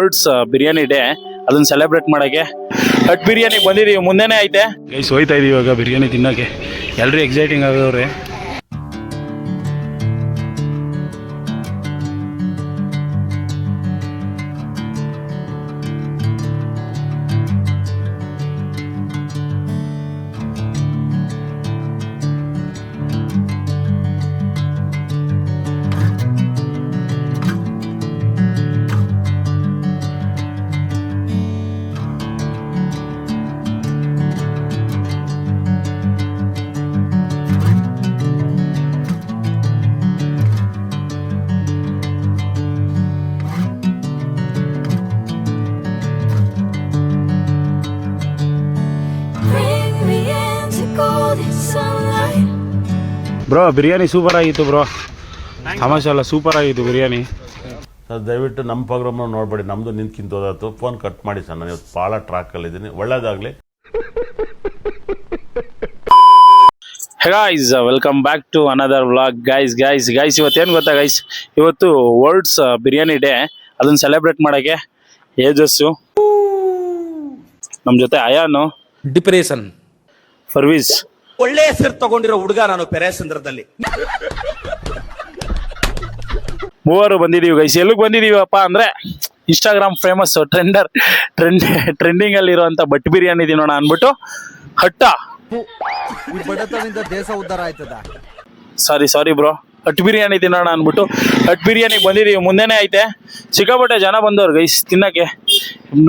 World's biryani day, ಅದನ್ನ celebrate ಮಾಡೋಕ್ಕೆ ಹಟ್ ಬಿರಿಯಾನಿ ಬಂದಿದ್ದೀವಿ. ಮುಂದೆನೇ ಐತೆ ಗೈಸ್, ಹೋಯ್ತಾ ಇದೀವಿ ಇವಾಗ ಬಿರಿಯಾನಿ ತಿನ್ನೋಕ್ಕೆ. ಎಲ್ಲರೂ ಎಕ್ಸೈಟಿಂಗ್ ಆಗವ್ರೆ. ಬ್ರೋ ಬಿರಿಯಾನಿ ಸೂಪರ್ ಆಗಿತ್ತು ಬ್ರೋ, ತಮಾಷೆ ಅಲ್ಲ, ಸೂಪರ್ ಆಗಿತ್ತು ಬಿರಿಯಾನಿ. ಸರ್ ದಯವಿಟ್ಟು ನಮ್ಮ ಪ್ರೋಗ್ರಾಮ್ನ ನೋಡಬೇಡಿ, ನಮ್ಮದು ನಿಂತ್ಕಿಂತೋದಾಯ್ತು. ಫೋನ್ ಕಟ್ ಮಾಡಿ ಸರ್, ನಾನು ಇವತ್ತು ಭಾಳ ಟ್ರ್ಯಾಕಲ್ಲಿದ್ದೀನಿ. ಒಳ್ಳೇದಾಗಲಿ. Guys welcome back to another vlog. Guys ಇವತ್ತೇನು ಗೊತ್ತಾ ಗೈಸ್, ಇವತ್ತು ವರ್ಲ್ಡ್ಸ್ ಬಿರಿಯಾನಿ ಡೇ, ಅದನ್ನ ಸೆಲೆಬ್ರೇಟ್ ಮಾಡೋಕ್ಕೆ ಏಜಸ್ಸು, ನಮ್ಮ ಜೊತೆ ಅಯಾನು, ಡಿಪ್ರೆಷನ್, ಫರ್ವೀಸ್, ಒಳ್ಳೆ ಹೆಸರು ತಗೊಂಡಿರೋ ಹುಡುಗ ನಾನು ಪೆರೇಸಂದ್ರದಲ್ಲಿ, ಮೂವರು ಬಂದಿದ್ದೀವಿ ಗೈಸ್. ಎಲ್ಲಿಗೆ ಬಂದಿದ್ದೀವಪ್ಪ ಅಂದರೆ ಇನ್ಸ್ಟಾಗ್ರಾಮ್ ಫೇಮಸ್ ಟ್ರೆಂಡಿಂಗ್ ಅಲ್ಲಿ ಇರುವಂತ ಬಟ್ ಬಿರಿಯಾನಿ ತಿನ್ನೋಣ ಅಂದ್ಬಿಟ್ಟು ಹಟ್ಟ ದೇಶ ಉದ್ಧಾರ ಆಯ್ತದ. ಸಾರಿ ಬ್ರೋ, ಹಟ್ ಬಿರಿಯಾನಿ ತಿನ್ನೋಣ ಅಂದ್ಬಿಟ್ಟು ಹಟ್ ಬಿರಿಯಾನಿ ಬಂದಿದ್ದೀವಿ. ಮುಂದೆನೇ ಐತೆ, ಸಿಕ್ಕಾಪಟ್ಟೆ ಜನ ಬಂದವ್ರು ಗೈಸ್ ತಿನ್ನಕ್ಕೆ.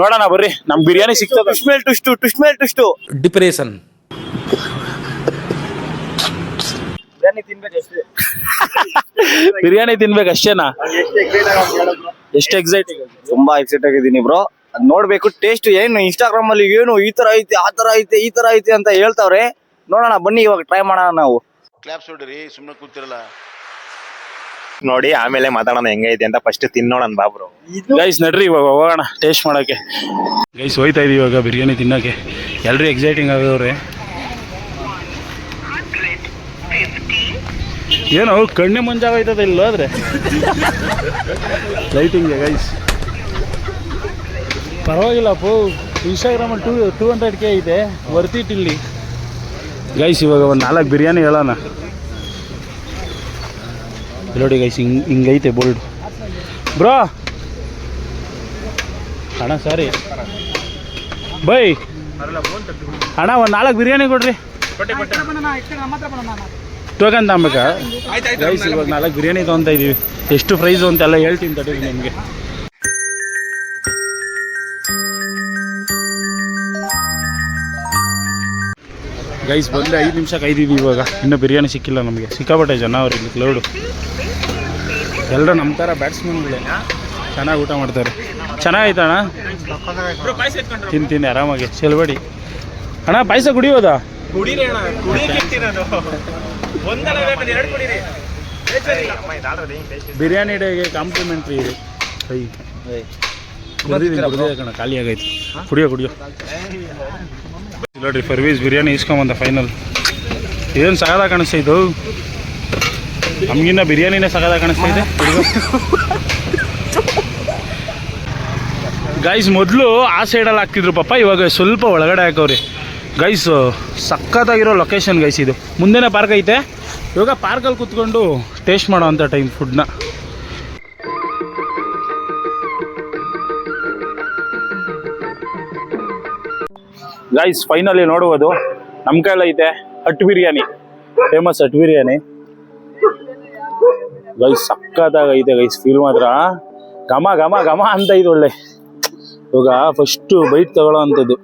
ನೋಡೋಣ ಬರ್ರಿ, ನಮ್ ಬಿರಿಯಾನಿ ಸಿಗ್ತದೆ. ಟುಷ್ಟು ಡಿಪ್ರೆಷನ್, ಬಿರಿಯಾನಿ ತಿನ್ಬೇಕು ಅಷ್ಟೇನಾ? ಎಷ್ಟು ಎಕ್ಸೈಟಿಂಗ್, ತುಂಬಾ ಎಕ್ಸೈಟ್ ಆಗಿದ್ದೀನಿ ಬ್ರೋ. ಅದ್ ನೋಡ್ಬೇಕು ಟೇಸ್ಟ್ ಏನು. ಇನ್ಸ್ಟಾಗ್ರಾಮ್ ಅಲ್ಲಿ ಏನು ಈ ತರ ಐತೆ, ಆ ತರ ಐತೆ, ಈ ತರ ಐತೆ ಅಂತ ಹೇಳ್ತಾವ್ರೆ. ನೋಡೋಣ ಬನ್ನಿ, ಇವಾಗ ಟ್ರೈ ಮಾಡೋಣ ನಾವು. ಕ್ಲಾಪ್ಸ್ ಹೊಡ್ರಿ, ಸುಮ್ಮನೆ ಕೂತಿರಲ್ಲ ನೋಡಿ, ಆಮೇಲೆ ಮಾತಾಡೋಣ ಹೆಂಗೈತೆ ಅಂತ. ಫಸ್ಟ್ ತಿನ್ನೋಣ ಬಾ ಬ್ರೋ. ಗೈಸ್ ನಡ್ರಿ ಇವಾಗ ಹೋಗೋಣ ಟೇಸ್ಟ್ ಮಾಡಕ್ಕೆ. ಗೈಸ್ ಹೋಯ್ತಾ ಇದೀವಿ ಇವಾಗ ಬಿರಿಯಾನಿ ತಿನ್ನಕ್ಕೆ. ಎಲ್ಲರೂ ಎಕ್ಸೈಟಿಂಗ್ ಆಗವ್ರೆ. ಏನೋ ಕಣ್ಣೆ ಮಂಜಾಗೋಯ್ತದ ಇಲ್ಲ ಹೋದ್ರೆ ಲೈಟಿಂಗ್ಗೆ ಗೈಸ್. ಪರವಾಗಿಲ್ಲ ಪೋ, ಇನ್ಸ್ಟಾಗ್ರಾಮಲ್ಲಿ 200K ಐತೆ, ವರ್ತಿಟ್ ಇಲ್ಲಿ ಗೈಸ್. ಇವಾಗ ಒಂದು 4 ಬಿರಿಯಾನಿ ಹೇಳೋಣ ನೋಡಿ ಗೈಸ್. ಹಿಂಗೈತೆ bold bro. ಅಣ್ಣ ಸಾರಿ ಬೈ ಅಣ್ಣ, ಒಂದು 4 ಬಿರಿಯಾನಿ ಕೊಡ್ರಿ. ಟೋಕನ್ ತಗೊಬೇಕಾ ಗೈಸ್? ಇವಾಗ 4 ಬಿರಿಯಾನಿ ತೊಗೊತಾ ಇದೀವಿ. ಎಷ್ಟು ಪ್ರೈಸು ಅಂತೆಲ್ಲ ಹೇಳ್ತೀನಿ ತಡೀರಿ ನಿಮಗೆ. ಗೈಸ್ ಬಂದರೆ 5 ನಿಮಿಷ ಕಾಯ್ದಿದ್ದೀವಿ. ಇವಾಗ ಇನ್ನೂ ಬಿರಿಯಾನಿ ಸಿಕ್ಕಿಲ್ಲ ನಮಗೆ. ಸಿಕ್ಕಾಪಟ್ಟೆ ಜನ ಅವ್ರು ಇಲ್ಲಿ ಕ್ಲೌಡು. ಎಲ್ಲರೂ ನಮ್ಮ ಥರ ಬ್ಯಾಟ್ಸ್ಮನ್ಗಳೇ, ಚೆನ್ನಾಗಿ ಊಟ ಮಾಡ್ತಾರೆ. ಚೆನ್ನಾಗೈತೆ ಅಣ್ಣ, ತಿಂತೀನಿ ಆರಾಮಾಗಿ. ಚೆಲ್ಬೇಡಿ ಅಣ್ಣ, ಪಾಯಸ ಕುಡಿಯೋದಾ? ಬಿರಿಯಾನಿ ಡೇಗೆ ಕಾಂಪ್ಲಿಮೆಂಟ್ರಿ ಇದೆ. ಕಣ ಖಾಲಿ ಆಗೈತಿ. ಕುಡಿಯೋ ನೋಡ್ರಿ, ಫರ್ವೀಸ್ ಬಿರಿಯಾನಿ ಇಸ್ಕೊಂಬಂದ ಫೈನಲ್. ಏನು ಸಗದ ಕಾಣಿಸ್ತಾ ಇದ್ದು, ನಮಗಿನ್ನ ಬಿರಿಯಾನಿನೇ ಸಗದ ಕಾಣಿಸ್ತಾ ಇದೆ. ಗೈಸ್ ಮೊದಲು ಆ ಸೈಡಲ್ಲಿ ಹಾಕ್ತಿದ್ರು ಪಾಪ, ಇವಾಗ ಸ್ವಲ್ಪ ಒಳಗಡೆ ಹಾಕವ್ರಿ ಗೈಸ್. ಸಖತ್ತಾಗಿರೋ ಲೊಕೇಶನ್ ಗೈಸ್ ಇದು. ಮುಂದೆನೇ ಪಾರ್ಕ್ ಐತೆ. ಇವಾಗ ಪಾರ್ಕಲ್ಲಿ ಕೂತ್ಕೊಂಡು ಟೇಸ್ಟ್ ಮಾಡೋ ಅಂಥ ಟೈಮ್ ಫುಡ್ನ. ಗೈಸ್ ಫೈನಲಿ ನೋಡುವುದು ನಮ್ಮ ಕೈಲೈತೆ ಹಟ್ ಬಿರಿಯಾನಿ, ಫೇಮಸ್ ಹಟ್ ಬಿರಿಯಾನಿ ಗೈಸ್. ಸಖತ್ತಾಗೈತೆ ಗೈಸ್, ಫೀಲ್ ಮಾತ್ರ ಘಮ ಘಮ ಘಮ ಅಂತ ಇದು ಒಳ್ಳೆ. ಇವಾಗ ಫಸ್ಟು ಬೈಟ್ ತಗೊಳ್ಳೋ ಅಂಥದ್ದು.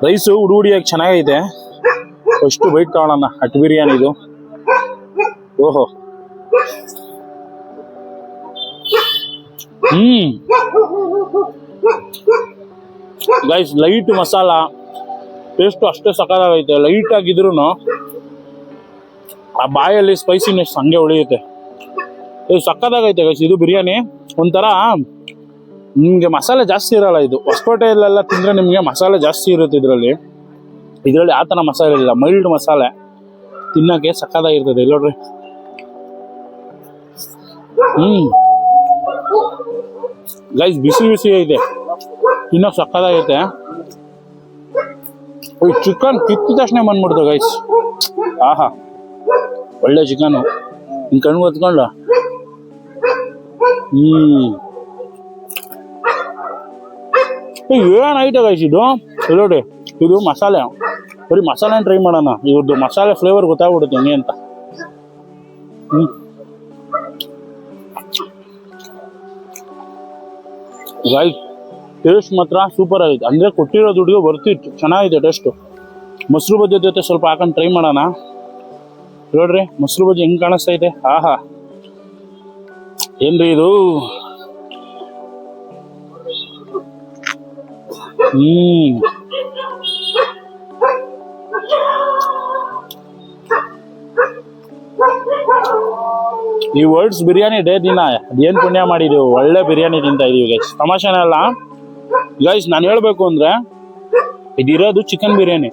ರೈಸು ಹುಡುಗಿಯಾಗಿ ಚೆನ್ನಾಗೈತೆ. ಫಸ್ಟು ಬೈಟ್ ತಗೊಳ್ಳೋಣ ಹಟ್ ಬಿರಿಯಾನಿದು. ಓಹೋ, ಗೈಸ್ ಲೈಟ್ ಮಸಾಲ ಟೇಸ್ಟು ಅಷ್ಟೇ ಸಕ್ಕತ್ತಾಗೈತೆ. ಲೈಟ್ ಆಗಿದ್ರು ಆ ಬಾಯಲ್ಲಿ ಸ್ಪೈಸಿನೆಸ್ ಹಂಗೆ ಉಳಿಯುತ್ತೆ. ಇದು ಸಕ್ಕತ್ತಾಗೈತೆ ಗೈಸ್. ಇದು ಬಿರಿಯಾನಿ ಒಂಥರ ನಿಮಗೆ ಮಸಾಲೆ ಜಾಸ್ತಿ ಇರಲ್ಲ. ಇದು ಹೊಸಕೋಟೆಯಲ್ಲೆಲ್ಲ ತಿಂದರೆ ನಿಮಗೆ ಮಸಾಲೆ ಜಾಸ್ತಿ ಇರುತ್ತೆ. ಇದರಲ್ಲಿ ಆ ಥರ ಮಸಾಲೆ ಇಲ್ಲ, ಮೈಲ್ಡ್ ಮಸಾಲೆ. ತಿನ್ನೋಕ್ಕೆ ಸಕ್ಕತ್ತಾಗಿರ್ತದೆ. ಇಲ್ಲಿ ನೋಡ್ರಿ, ಗೈಸ್ ಬಿಸಿ ಬಿಸಿ ಐತೆ, ಇನ್ನೂ ಸಕ್ಕತ್ತಾಗೈತೆ. ಈ ಚಿಕನ್ ಕಿತ್ತಿದ ತಕ್ಷಣ ಬಂದ್ಬಿಡ್ತು ಗೈಸ್. ಆಹಾ, ಒಳ್ಳೆ ಚಿಕನು. ಹಿಂಗೆ ಕಣ್ಣು ಹೊತ್ಕೊಂಡ ಏನೈತೆ ಗೈಸ್ ಇದು ನೋಡಿ. ಇದು ಮಸಾಲೆ, ಬರೀ ಮಸಾಲೆ ಟ್ರೈ ಮಾಡೋಣ. ಇವ್ರದ್ದು ಮಸಾಲೆ ಫ್ಲೇವರ್ ಗೊತ್ತಾಗ್ಬಿಡುತ್ತೆ ಹೆಂಗೆ ಅಂತ. ಗೈಸ್ ಟೇಸ್ಟ್ ಮಾತ್ರ ಸೂಪರ್ ಆಗೈತೆ. ಅಂದರೆ ಕೊಟ್ಟಿರೋ ದುಡ್ಡಿಗೆ ಬರ್ತಿತ್ತು, ಚೆನ್ನಾಗಿದೆ ಟೇಸ್ಟು. ಮೊಸರು ಬಜ್ಜಿ ಜೊತೆ ಸ್ವಲ್ಪ ಹಾಕೊಂಡು ಟ್ರೈ ಮಾಡೋಣ. ನೋಡ್ರಿ ಮೊಸರು ಬಜ್ಜಿ ಹೆಂಗೆ ಕಾಣಿಸ್ತೈತೆ. ಆಹಾ, ಏನ್ರಿ ಇದು. ಈ ವರ್ಡ್ಸ್ ಬಿರಿಯಾನಿ ಡೇ ದಿನ ಅದೇನು ಪುಣ್ಯ ಮಾಡಿದೀವಿ, ಒಳ್ಳೆ ಬಿರಿಯಾನಿ ತಿಂತಾ ಇದೀವಿ ಗೈಸ್. ತಮಾಷೆನೇ ಅಲ್ಲ ಗೈಸ್. ನಾನು ಹೇಳ್ಬೇಕು ಅಂದ್ರೆ ಇದಿರೋದು chicken biryani.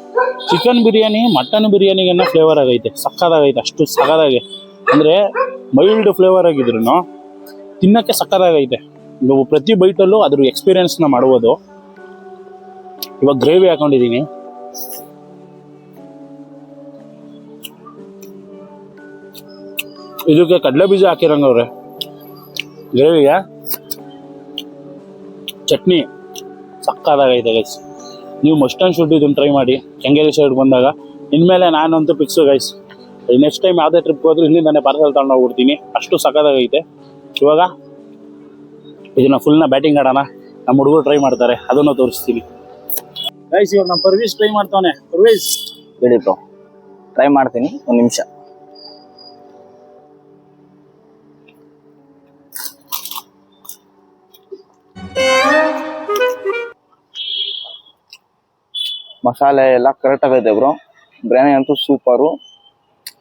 Chicken biryani mutton ಬಿರಿಯಾನಿಗೆಲ್ಲ ಫ್ಲೇವರ್ ಆಗೈತೆ, ಸಕ್ಕದಾಗೈತೆ. ಅಷ್ಟು ಸಕ್ಕದಾಗಿ ಅಂದರೆ ಮೈಲ್ಡ್ ಫ್ಲೇವರ್ ಆಗಿದ್ರು ತಿನ್ನಕ್ಕೆ ಸಕ್ಕದಾಗೈತೆ. ನೀವು ಪ್ರತಿ ಬೈಟಲ್ಲೂ ಅದ್ರ ಎಕ್ಸ್ಪೀರಿಯನ್ಸ್ನ ಮಾಡ್ಬೋದು. ಇವಾಗ ಗ್ರೇವಿ ಹಾಕೊಂಡಿದ್ದೀನಿ. ಇದಕ್ಕೆ ಕಡಲೆ ಬೀಜ ಹಾಕಿರಂಗವ್ರೆ. ಗ್ರೇವಿಗೆ ಚಟ್ನಿ ಸಕ್ಕದಾಗೈತೆ ಗೈಸ್. ನೀವು ಮಸ್ಟ್ ಆ್ಯಂಡ್ ಶುಡ್ ಇದನ್ನು ಟ್ರೈ ಮಾಡಿ ಕೆಂಗೇರಿ ಸೈಡ್ ಬಂದಾಗ. ಇನ್ಮೇಲೆ ನಾನಂತೂ ಫಿಕ್ಸು ಗೈಸ್. ನೆಕ್ಸ್ಟ್ ಟೈಮ್ ಯಾವುದೇ ಟ್ರಿಪ್ ಹೋದ್ರೂ ಇಲ್ಲಿಂದಾನೆ ಪಾರ್ಸಲ್ ತಗೊಂಡು ಹೋಗ್ಬಿಡ್ತೀನಿ, ಅಷ್ಟು ಸಕ್ಕದಾಗೈತೆ. ಇವಾಗ ಇದನ್ನ ಫುಲ್ನ ಬ್ಯಾಟಿಂಗ್ ಆಡೋಣ. ನಮ್ಮ ಹುಡುಗರು ಟ್ರೈ ಮಾಡ್ತಾರೆ, ಅದನ್ನು ತೋರಿಸ್ತೀನಿ ಗೈಸ್. ಇವಾಗ ನಮ್ಮ ಪರ್ವೀಸ್ ಟ್ರೈ ಮಾಡ್ತಾನೆ. ಪರ್ವೀಸ್ ಹೇಳಿ ಬ್ರೋ, ಟ್ರೈ ಮಾಡ್ತೀನಿ, ಒಂದು ನಿಮಿಷ. ಮಸಾಲೆ ಎಲ್ಲ ಕರೆಕ್ಟ್ ಆಗೈತೆ ಬ್ರೋ. ಬಿರಿಯಾನಿ ಅಂತೂ ಸೂಪರು,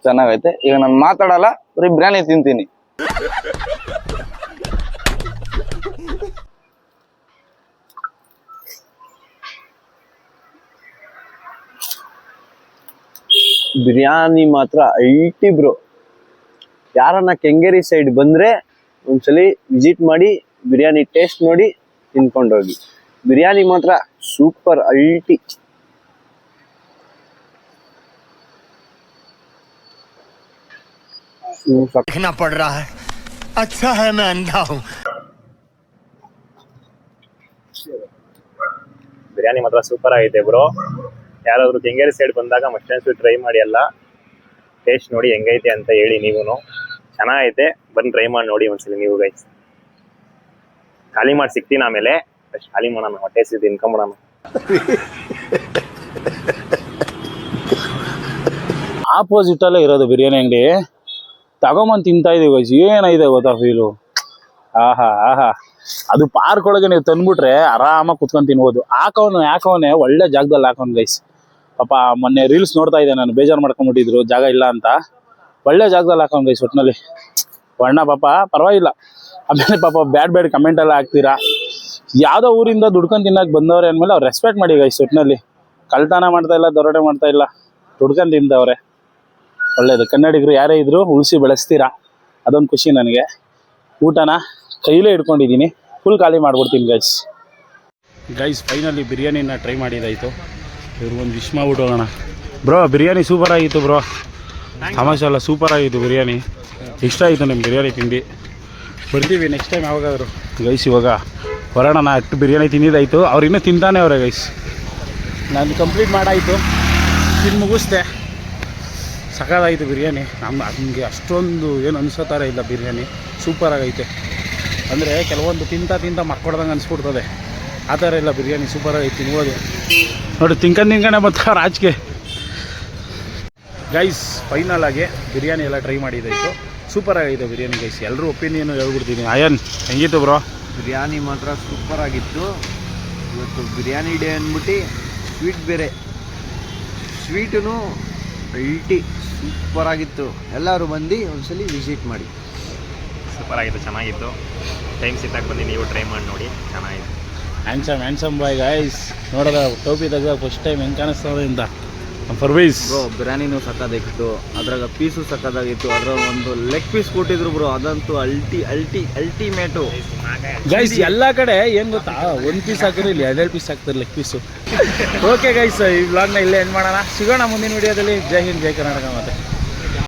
ಚೆನ್ನಾಗೈತೆ. ಈಗ ನಾನು ಮಾತಾಡಲ್ಲ, ಬರೀ ಬಿರಿಯಾನಿ ತಿಂತೀನಿ. ಬಿರಿಯಾನಿ ಮಾತ್ರ ಐಟಿ ಬ್ರೋ. ಯಾರನ್ನ ಕೆಂಗೇರಿ ಸೈಡ್ ಬಂದ್ರೆ ಒಂದ್ಸಲಿ ವಿಸಿಟ್ ಮಾಡಿ, ಬಿರಿಯಾನಿ ಟೇಸ್ಟ್ ನೋಡಿ ತಿನ್ಕೊಂಡೋಗಿ. ಬಿರಿಯಾನಿ ಮಾತ್ರ ಸೂಪರ್ ಐಟಿ. देखना पड़ रहा है, अच्छा है मैं अंधा हूँ. ಬಿರಿಯಾನಿ ಮಾತ್ರ ಸೂಪರ್ ಆಗೈತೆ ಬ್ರೋ. ಯಾರಾದರೂ ಕೆಂಗೇರಿ ಸೈಡ್ ಬಂದಾಗ ಮಸ್ಟ್ ಆ್ಯಂಡ್ ಶುಡ್ ಟ್ರೈ ಮಾಡಿ. ಎಲ್ಲ ಟೇಸ್ಟ್ ನೋಡಿ ಹೆಂಗೈತೆ ಅಂತ ಹೇಳಿ. ನೀವು ಚೆನ್ನಾಗೈತೆ, ಬಂದು ಟ್ರೈ ಮಾಡಿ ನೋಡಿ ಒಂದ್ಸಲಿ ನೀವು ಗೈಸ್. ಖಾಲಿ ಮಾಡಿ ಸಿಗ್ತೀನಿ ಆಮೇಲೆ. ಅಷ್ಟು ಖಾಲಿ ಮಾಡೋಣ, ಹೊಟ್ಟೆ ಸಿದ್ದು ಇನ್ಕೊಂಬಿಡೋಣ. ಆಪೋಸಿಟ್ ಅಲ್ಲೇ ಇರೋದು ಬಿರಿಯಾನಿ ಅಂಗಡಿ. ತಗೊಂಬಂದು ತಿಂತಾ ಇದೀವಿ ಗೈಸ್. ಏನಾಗಿದೆ ಗೊತ್ತಾ ಫೀಲು. ಆಹಾ ಆಹಾ, ಅದು ಪಾರ್ಕ್ ಒಳಗೆ ನೀವು ತಂದ್ಬಿಟ್ರೆ ಆರಾಮಾಗಿ ಕುತ್ಕೊಂಡು ತಿನ್ಬೋದು. ಯಾಕವನೇ ಒಳ್ಳೆ ಜಾಗದಲ್ಲಿ ಹಾಕೋನ್ ಗೈಸ್. ಪಾಪ ಮೊನ್ನೆ ರೀಲ್ಸ್ ನೋಡ್ತಾ ಇದ್ದೆ ನಾನು, ಬೇಜಾರು ಮಾಡ್ಕೊಂಡ್ಬಿಟ್ಟಿದ್ರು ಜಾಗ ಇಲ್ಲ ಅಂತ. ಒಳ್ಳೆ ಜಾಗದಲ್ಲಿ ಹಾಕೋನ್ ಗೈಸ್. ಒಟ್ಟಿನಲ್ಲಿ ವರ್ಣ ಪಾಪ ಪರವಾಗಿಲ್ಲ. ಆಮೇಲೆ ಪಾಪ ಬ್ಯಾಡ್ ಕಮೆಂಟ್ ಎಲ್ಲ ಹಾಕ್ತೀರಾ. ಯಾವುದೋ ಊರಿಂದ ದುಡ್ಕೊಂಡು ತಿನ್ನಕ್ಕೆ ಬಂದವ್ರೆ ಅಂದಮೇಲೆ ಅವ್ರು ರೆಸ್ಪೆಕ್ಟ್ ಮಾಡಿ ಗೈಸ್. ಒಟ್ಟಿನಲ್ಲಿ ಕಳ್ತನ ಮಾಡ್ತಾ ಇಲ್ಲ, ದರೋಡೆ ಮಾಡ್ತಾ ಇಲ್ಲ, ದುಡ್ಕೊಂಡು ತಿಂದವ್ರೆ. ಒಳ್ಳೇದು. ಕನ್ನಡಿಗರು ಯಾರೇ ಇದ್ರು ಉಳಿಸಿ ಬೆಳೆಸ್ತೀರಾ, ಅದೊಂದು ಖುಷಿ ನನಗೆ. ಊಟನ ಕೈಲೇ ಇಟ್ಕೊಂಡಿದ್ದೀನಿ, ಫುಲ್ ಖಾಲಿ ಮಾಡ್ಬಿಡ್ತೀನಿ ಗೈಸ್. ಫೈನಲಿ ಬಿರಿಯಾನಿನ ಟ್ರೈ ಮಾಡಿದಾಯಿತು. ಇವ್ರಿಗೊಂದು ವಿಶ್ ಮಾಡ್ಬಿಟ್ಟು ಹೋಗೋಣ. ಬ್ರೋ ಬಿರಿಯಾನಿ ಸೂಪರ್ ಆಗಿತ್ತು ಬ್ರೋ. ತಮಾಷೆ ಅಲ್ಲ, ಸೂಪರ್ ಆಗಿತ್ತು ಬಿರಿಯಾನಿ. ಇಷ್ಟ ಆಯಿತು ನಿಮ್ಮ ಬಿರಿಯಾನಿ ತಿಂದು. ಬರ್ತೀವಿ ನೆಕ್ಸ್ಟ್ ಟೈಮ್ ಯಾವಾಗಾದ್ರು ಗೈಸ್. ಇವಾಗ ಹೊರಣ ಅಷ್ಟು ಬಿರಿಯಾನಿ ತಿಂದಿದ್ದಾಯಿತು. ಅವ್ರು ಇನ್ನೂ ತಿಂತಾನೆ ಅವರೇ ಗೈಸ್. ನಾನು ಕಂಪ್ಲೀಟ್ ಮಾಡಾಯಿತು, ತಿಂದು ಮುಗಿಸ್ದೆ. ಸಖತ್ತಾಯಿತು ಬಿರಿಯಾನಿ. ನಮಗೆ ಅಷ್ಟೊಂದು ಏನು ಅನಿಸೋ ಥರ ಇಲ್ಲ ಬಿರಿಯಾನಿ, ಸೂಪರ್ ಆಗೈತೆ. ಅಂದರೆ ಕೆಲವೊಂದು ತಿಂತ ಮಕ್ಕೊಡ್ದಂಗೆ ಅನಿಸ್ಬಿಡ್ತದೆ, ಆ ಥರ ಇಲ್ಲ ಬಿರಿಯಾನಿ. ಸೂಪರ್ ಆಗೈತೆ, ತಿನ್ಬೋದು ನೋಡಿ. ತಿನ್ಕೊಂಡೆ ಬರ್ತಾರೆ ಆಚೆಗೆ ಗೈಸ್. ಫೈನಲ್ ಆಗಿ ಬಿರಿಯಾನಿ ಎಲ್ಲ ಟ್ರೈ ಮಾಡಿದ್ದಾಯಿತು, ಸೂಪರ್ ಆಗೈತೆ ಬಿರಿಯಾನಿ ಗೈಸ್. ಎಲ್ಲರೂ ಒಪಿನಿಯನು ಹೇಳ್ಬಿಡ್ತೀನಿ. ಅಯ್ಯನ್ ಹೆಂಗಿತ್ತು ಬ್ರೋ? ಬಿರಿಯಾನಿ ಮಾತ್ರ ಸೂಪರ್ ಆಗಿತ್ತು. ಇವತ್ತು ಬಿರಿಯಾನಿ ಡೇ ಅಂದ್ಬಿಟ್ಟು ಸ್ವೀಟ್ ಬೇರೆ, ಸ್ವೀಟೂ ಐಟಿ ಸೂಪರ್ ಆಗಿತ್ತು. ಎಲ್ಲರೂ ಬಂದು ಒಂದ್ಸಲಿ ವಿಸಿಟ್ ಮಾಡಿ. ಸೂಪರ್ ಆಗಿತ್ತು, ಚೆನ್ನಾಗಿತ್ತು. ಟೈಮ್ ಸಿಕ್ಕಾಗ ಬಂದು ನೀವು ಟ್ರೈ ಮಾಡಿ ನೋಡಿ, ಚೆನ್ನಾಗಿತ್ತು. Handsome boy guys. ನೋಡೋದ ಟೋಪಿ ತೆಗ್ದಾಗ ಫಸ್ಟ್ ಟೈಮ್ ಹೆಂಗೆ ಕಾಣಿಸ್ತದೆ ಅಂತ. ಫರ್ವೀಸ್ ಬ್ರೋ ಬಿರಿಯಾನಿನೂ ಸಕ್ಕದಾಗಿತ್ತು, ಅದ್ರಾಗ ಪೀಸು ಸಕ್ಕದಾಗಿತ್ತು, ಅದ್ರ ಒಂದು ಲೆಗ್ ಪೀಸ್ ಕೊಟ್ಟಿದ್ರು ಬ್ರೋ, ಅದಂತೂ ಅಲ್ಟಿಮೇಟು. ಗೈಸ್ ಎಲ್ಲ ಕಡೆ ಏನು ಗೊತ್ತಾ, ಒಂದು ಪೀಸ್ ಹಾಕಿದ್ರೆ ಇಲ್ಲಿ 2 ಪೀಸ್ ಹಾಕ್ತಾರೆ ಲೆಗ್ ಪೀಸು. ಓಕೆ ಗೈಸ್, ಈ ವ್ಲಾಗ್ನ ಇಲ್ಲೇ ಎಂಡ್ ಮಾಡೋಣ. ಸಿಗೋಣ ಮುಂದಿನ ವಿಡಿಯೋದಲ್ಲಿ. ಜೈ ಹಿಂದ್, ಜೈ ಕರ್ನಾಟಕ. ಮತ್ತೆ